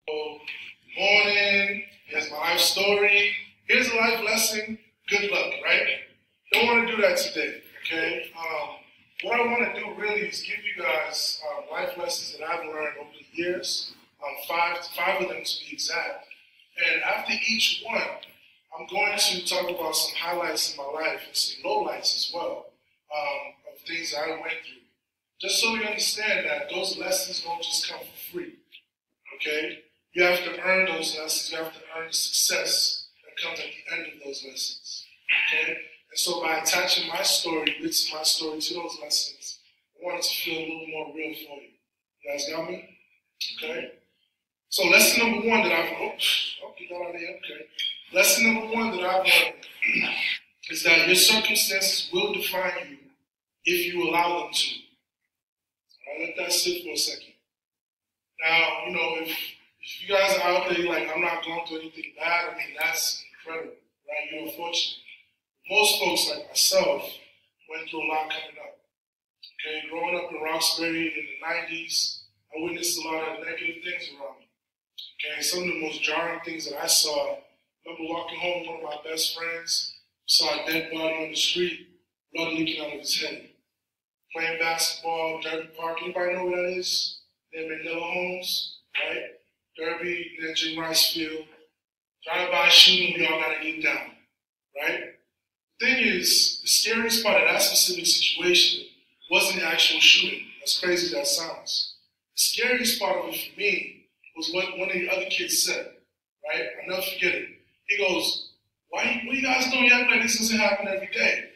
Good morning. Here's my life story. Here's a life lesson. Good luck, right? Don't want to do that today, okay? What I want to do really is give you guys life lessons that I've learned over the years, five of them to be exact. And after each one, I'm going to talk about some highlights in my life and some lowlights as well of things that I went through. Just so you understand that those lessons don't just come for free, okay? You have to earn those lessons. You have to earn the success that comes at the end of those lessons, okay? And so by attaching my story, bits of my story to those lessons, I want it to feel a little more real for you. You guys got me? Okay? So lesson number one that I've get that out of here. Okay. Lesson number one that I've learned is that your circumstances will define you if you allow them to. All right, let that sit for a second. Now, if you guys are out there, you're like, I'm not going through anything bad, I mean, that's incredible, right? You're fortunate. Most folks like myself went through a lot coming up. Okay, growing up in Roxbury in the 90s, I witnessed a lot of negative things around me. Okay, some of the most jarring things that I saw, I remember walking home with one of my best friends, saw a dead body on the street, blood leaking out of his head. Playing basketball, Derby Park, anybody know what that is? Near Mandela Homes, right? Derby, near Jim Rice Field. Drive-by shooting, we all gotta get down, right? The thing is, the scariest part of that specific situation wasn't the actual shooting, as crazy as that sounds. The scariest part of it for me was what one of the other kids said, right? I'll never forget it. He goes, what are you guys doing? You act like this doesn't happen every day.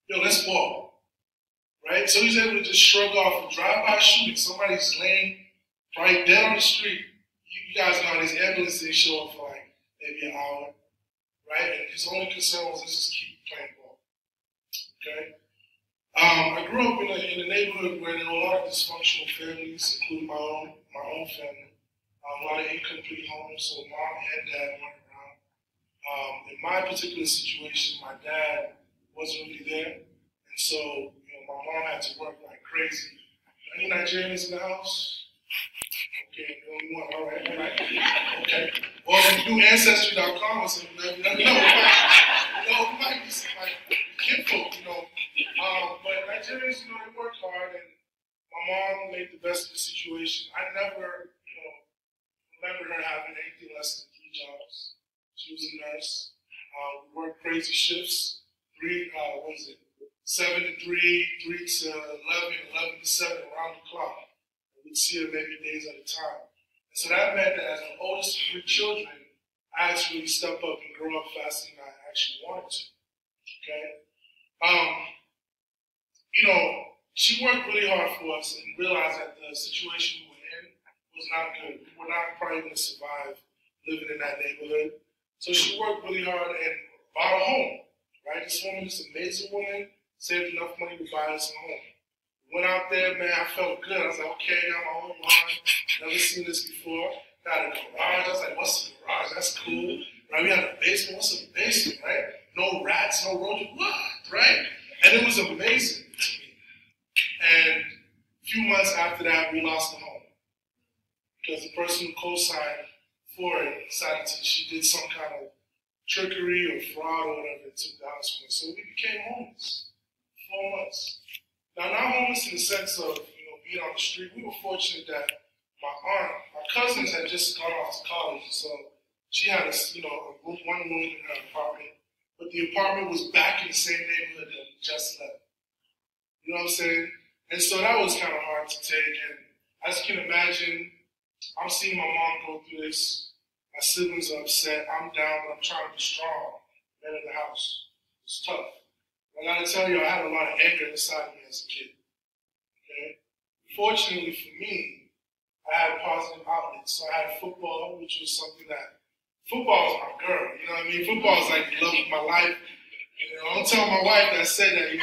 Yo, let's ball, right? So he's able to just shrug off a drive-by shooting. Somebody's laying right dead on the street. You guys know these ambulances, they show up for like maybe an hour, right? And his only concern was let's just keep playing ball, okay? I grew up in a neighborhood where there were a lot of dysfunctional families, including my own family. A lot of incomplete homes, so mom and dad weren't around. In my particular situation, my dad wasn't really there, and so my mom had to work like crazy. Any Nigerians in the house? Okay, the only one. All right. Okay. Well, if you do Ancestry.com or something, we might be some like kinfolk, But Nigerians, they work hard, and my mom made the best of the situation. I never, remember her having anything less than 3 jobs. She was a nurse. We worked crazy shifts. 7 to 3, 3 to 11, 11 to 7, around the clock. We'd see her maybe days at a time. And so that meant that as the oldest of 3 children, I had to really step up and grow up faster than I actually wanted to. Okay? She worked really hard for us and realized that the situation we were in was not good. We were not probably going to survive living in that neighborhood. So she worked really hard and bought a home, right? This woman, this amazing woman, saved enough money to buy us a home. We went out there, man, I felt good. I was like, okay, I got my own lawn. Never seen this before. Got a garage. I was like, what's a garage? That's cool. Right? We had a basement. What's a basement, right? No rats, no roaches. What? Right? And it was amazing to me. And a few months after that, we lost the home. Because the person who co-signed for it decided she did some kind of trickery or fraud or whatever and took the house from us. So we became homeless. 4 months. Now, not homeless in the sense of, being on the street. We were fortunate that my cousins had just gone off to college. So she had one room in her apartment. But the apartment was back in the same neighborhood that we just left. You know what I'm saying? And so that was kind of hard to take. And as you can imagine, I'm seeing my mom go through this. My siblings are upset. I'm down, but I'm trying to be strong. Man in the house. It's tough. I gotta tell you, I had a lot of anger inside of me as a kid. Okay? Fortunately for me, I had positive outlets. So I had football, which was something that football is my girl. You know what I mean? Football is like the love of my life. I'm telling my wife that I said that,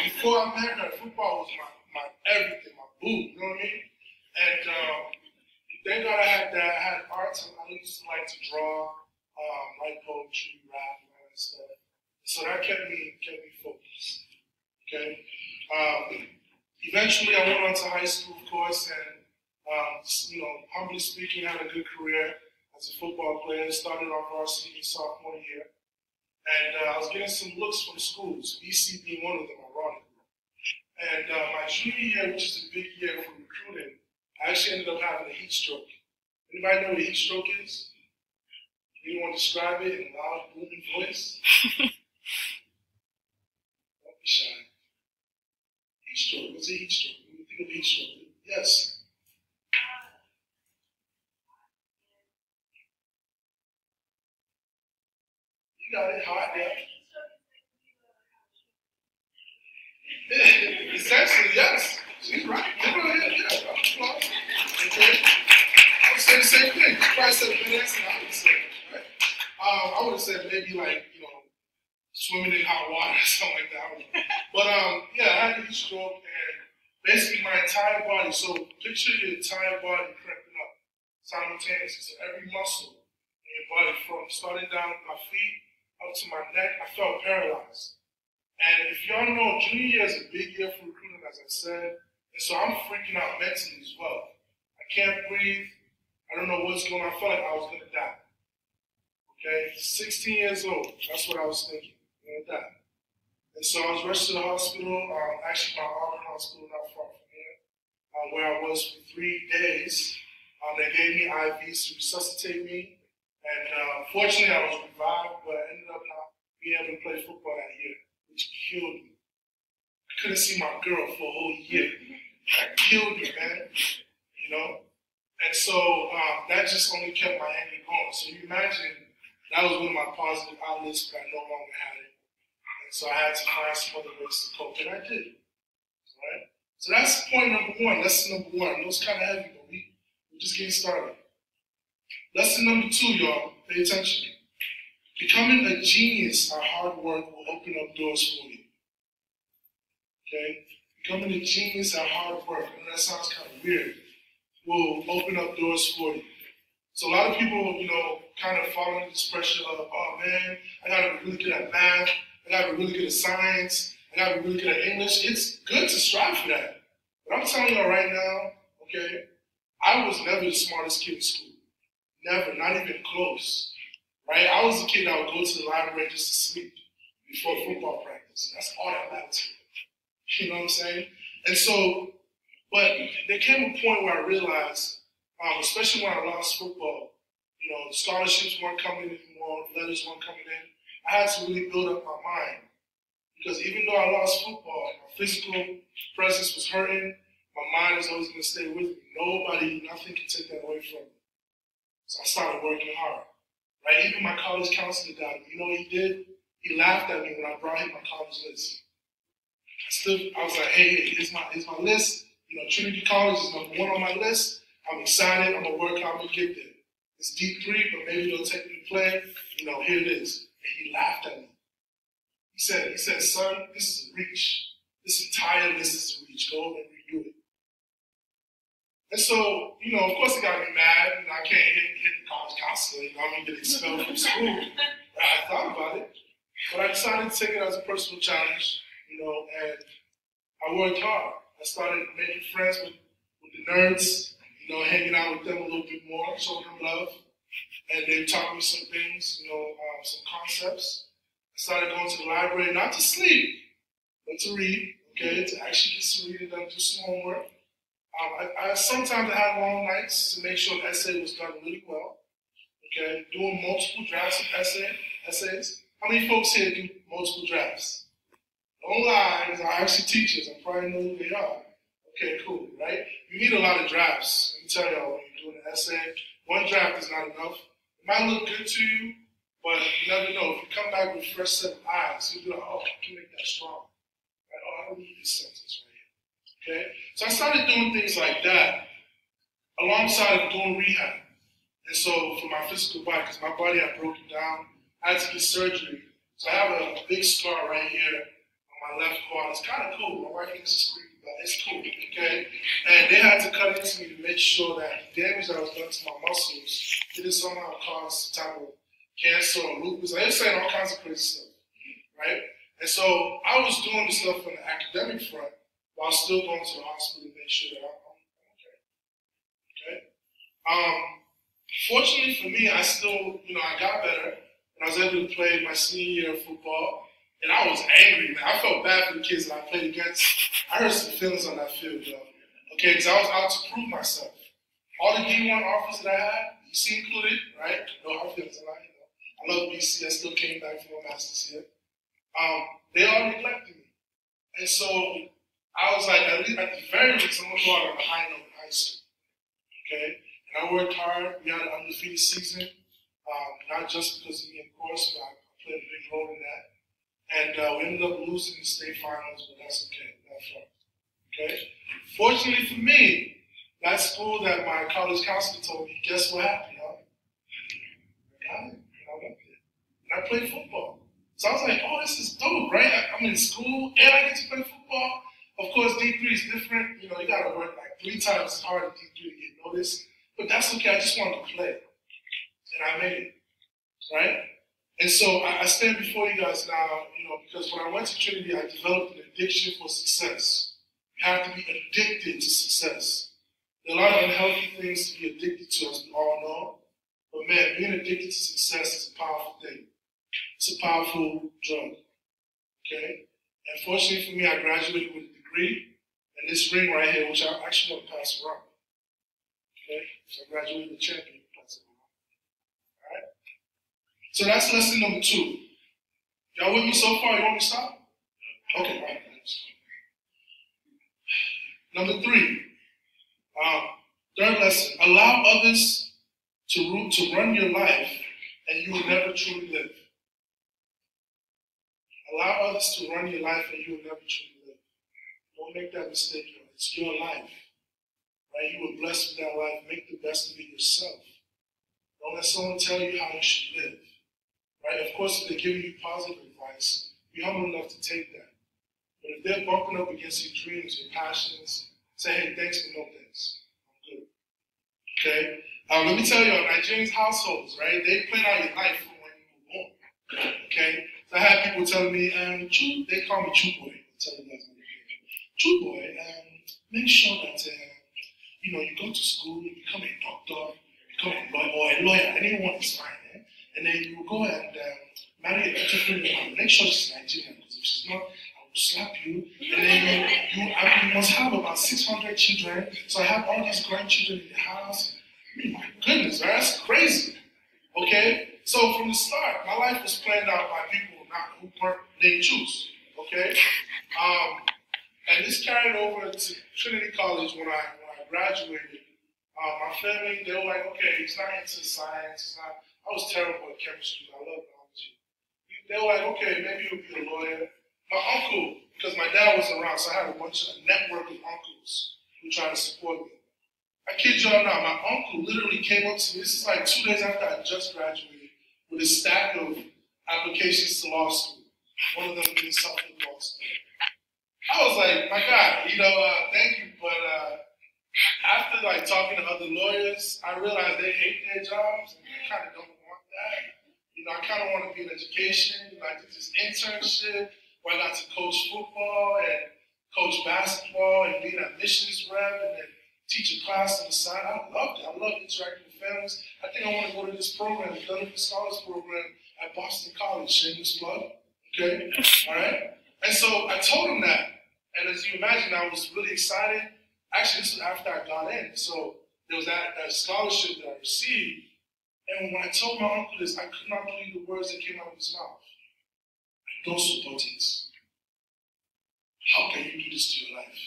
before I met her, football was my everything, my boo, you know what I mean? And thank God I had that. I had arts. I used to like to draw, write poetry, rap, and all that stuff. So that kept me focused. Okay. Eventually, I went on to high school, of course, and Humbly speaking, had a good career as a football player. Started off varsity in sophomore year. And I was getting some looks from schools, EC being one of them, ironically. And my junior year, which is a big year for recruiting, I actually ended up having a heat stroke. Anybody know what a heat stroke is? Anyone describe it in a loud, booming voice? Don't be shy. Heat stroke. What's a heat stroke? When you think of heat stroke, yes. You got it hot there. Essentially, yes. She's right. Go ahead. Yeah. Okay. I would say the same thing. You probably said a better answer than I would say. Right? I would have said maybe like, swimming in hot water or something like that. I don't know. But yeah, I had a heat stroke and basically my entire body. So picture your entire body cramping up simultaneously. So every muscle in your body, from starting down at my feet up to my neck, I felt paralyzed. And if y'all know, junior year is a big year for recruiting, as I said. And so I'm freaking out mentally as well. I can't breathe. I don't know what's going on. I felt like I was going to die. Okay? 16 years old. That's what I was thinking. I'm going to die. And so I was rushed to the hospital, actually my Auburn hospital, not far from here, where I was for 3 days. They gave me IVs to resuscitate me. And fortunately, I was revived, but I ended up not being able to play football that year, which killed me. I couldn't see my girl for a whole year. That killed me, man. And so that just only kept my anger going. So you imagine that was one of my positive outlets, but I no longer had it. And so I had to find some other ways to cope, and I did. Right? So that's point number one, lesson number one. I know it's kind of heavy, but we're just getting started. Lesson number two, y'all, pay attention. Becoming a genius at hard work will open up doors for you. Okay? Becoming a genius at hard work, I know that sounds kind of weird, will open up doors for you. So a lot of people, kind of fall under this pressure of, oh man, I gotta be really good at math, I gotta be really good at science, I gotta be really good at English. It's good to strive for that. But I'm telling y'all right now, okay, I was never the smartest kid in school. Never, not even close. Right? I was a kid that would go to the library just to sleep before football practice. That's all that mattered to me. You know what I'm saying? And so, but there came a point where I realized, especially when I lost football, scholarships weren't coming in anymore, letters weren't coming in. I had to really build up my mind. Because even though I lost football, my physical presence was hurting, my mind is always going to stay with me. Nobody, nothing can take that away from me. So I started working hard. Right? Even my college counselor doubted me. You know what he did? He laughed at me when I brought him my college list. I was like, hey, here's my list. Trinity College is number 1 on my list. I'm excited. I'm going to work hard. I'm going to get there. It's D3, but maybe they'll take me to play. Here it is. And he laughed at me. He said, son, this is a reach. This entire list is a reach. Go over and redo it. And so, of course it got me mad. I can't hit the college counselor. I'm going to get expelled from school. I thought about it. But I decided to take it as a personal challenge, and I worked hard. I started making friends with the nerds, hanging out with them a little bit more, showing them love. And they taught me some things, some concepts. I started going to the library, not to sleep, but to read, okay, to actually get some reading done, do some homework. Sometimes I had long nights to make sure the essay was done really well. Okay, doing multiple drafts of essays. How many folks here do multiple drafts? Don't lie, because I actually teachers. I probably know who they are. Okay, cool, right? You need a lot of drafts. Let me tell y'all, when you're doing an essay, one draft is not enough. It might look good to you, but you never know. If you come back with a fresh set of eyes, you'll be like, oh, I can make that strong. Right? Oh, I don't need this sentence right here. Okay? So I started doing things like that alongside of doing rehab. And so for my physical body, because my body had broken down, I had to get surgery. So I have a big scar right here on my left quad. It's kind of cool. My wife thinks it's creepy, but it's cool, okay? And they had to cut into me to make sure that the damage that was done to my muscles didn't somehow cause some type of cancer or lupus. I was saying all kinds of crazy stuff, right? And so I was doing this stuff on the academic front while still going to the hospital to make sure that I'm okay. Fortunately for me, I still, I got better, and I was able to play my senior year of football. And I was angry, man. I felt bad for the kids that I played against. I hurt some feelings on that field, though. Okay, because I was out to prove myself. All the D1 offers that I had, BC included, right? No hard feelings, I love BC. I still came back for my master's here. They all neglected me. And so I was like, at the very least, I'm going to go out on a high note in high school. Okay? And I worked hard. We had an undefeated season, not just because of me, of course, but I played a big role in that. And we ended up losing the state finals, but that's okay. That's fun. Okay? Fortunately for me, that school that my college counselor told me, guess what happened, y'all? I got it. And I went there. And I played football. So I was like, oh, this is dope, right? I'm in school and I get to play football. Of course, D3 is different. You got to work like 3 times as hard at D3 to get noticed. But that's okay. I just wanted to play. And I made it, right? And so I stand before you guys now, because when I went to Trinity, I developed an addiction for success. You have to be addicted to success. There are a lot of unhealthy things to be addicted to, as we all know. But man, being addicted to success is a powerful thing. It's a powerful drug, okay? And fortunately for me, I graduated with a degree, and this ring right here, which I actually want to pass around, okay? So I graduated with a champion. All right? So that's lesson number 2. Y'all with me so far? You want me to stop? Okay, all right. Number 3, third lesson, allow others to run your life, and you will never truly live. Allow others to run your life, and you will never truly live. Don't make that mistake, y'all. It's your life, right? You were blessed with that life. Make the best of it yourself. Don't let someone tell you how you should live, right? Of course, if they're giving you positive advice, be humble enough to take that. But if they're bumping up against your dreams, your passions, say, hey, thanks, but no thanks. I'm good. Okay? Let me tell you, Nigerian households, right? They plan out your life from when you were born. Okay? So I had people telling me, they call me Chu Boy. Tell you guys my name. Chu Boy, make sure that you go to school, you become a doctor, become a lawyer, anyone is fine. And then you go and marry an entrepreneur. Make sure she's Nigerian, because if she's not, slap you, and then you must have about 600 children, so I have all these grandchildren in the house. I mean, my goodness, right? That's crazy. Okay? So from the start, my life was planned out by people who weren't named Jews. Okay? And this carried over to Trinity College when I graduated. My family, they were like, okay, he's not into science. I was terrible at chemistry. I love biology. They were like, okay, maybe you'll be a lawyer. My uncle, because my dad wasn't around, so I had a network of uncles who tried to support me. I kid y'all not, my uncle literally came up to me, this is like 2 days after I just graduated, with a stack of applications to law school. One of them being Suffolk Law School. I was like, my God, thank you, but after talking to other lawyers, I realized they hate their jobs, and I kind of don't want that. I kind of want to be in education. I did this internship where I got to coach football and coach basketball and be an admissions rep and then teach a class on the side. I loved it. I love interacting with families. I think I want to go to this program, the Development Scholars Program at Boston College, shameless plug. Okay? All right? And so I told him that. And as you imagine, I was really excited. Actually, this was after I got in. So there was that scholarship that I received. And when I told my uncle this, I could not believe the words that came out of his mouth. I don't support it. How can you do this to your life?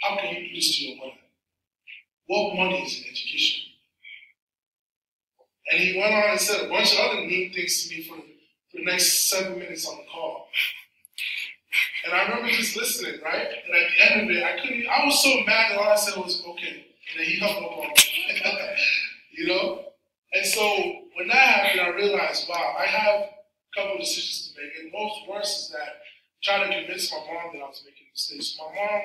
How can you do this to your mother? What money is in education? And he went on and said a bunch of other mean things to me for the next 7 minutes on the call. And I remember just listening, right? And at the end of it, I was so mad that all I said was, okay. And then he hung up on me. And so when that happened, I realized, wow, I have a couple of decisions to make. And most worse is that trying to convince my mom that I was making mistakes. My mom,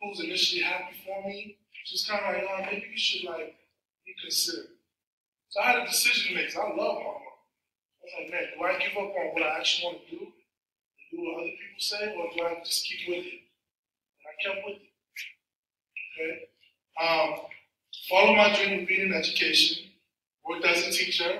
who was initially happy for me, she was kind of like, oh, maybe you should reconsider. So I had a decision to make. I love my mom. I was like, man, do I give up on what I actually want to do and do what other people say, or do I just keep with it? And I kept with it. Okay? follow my dream of being in education, worked as a teacher.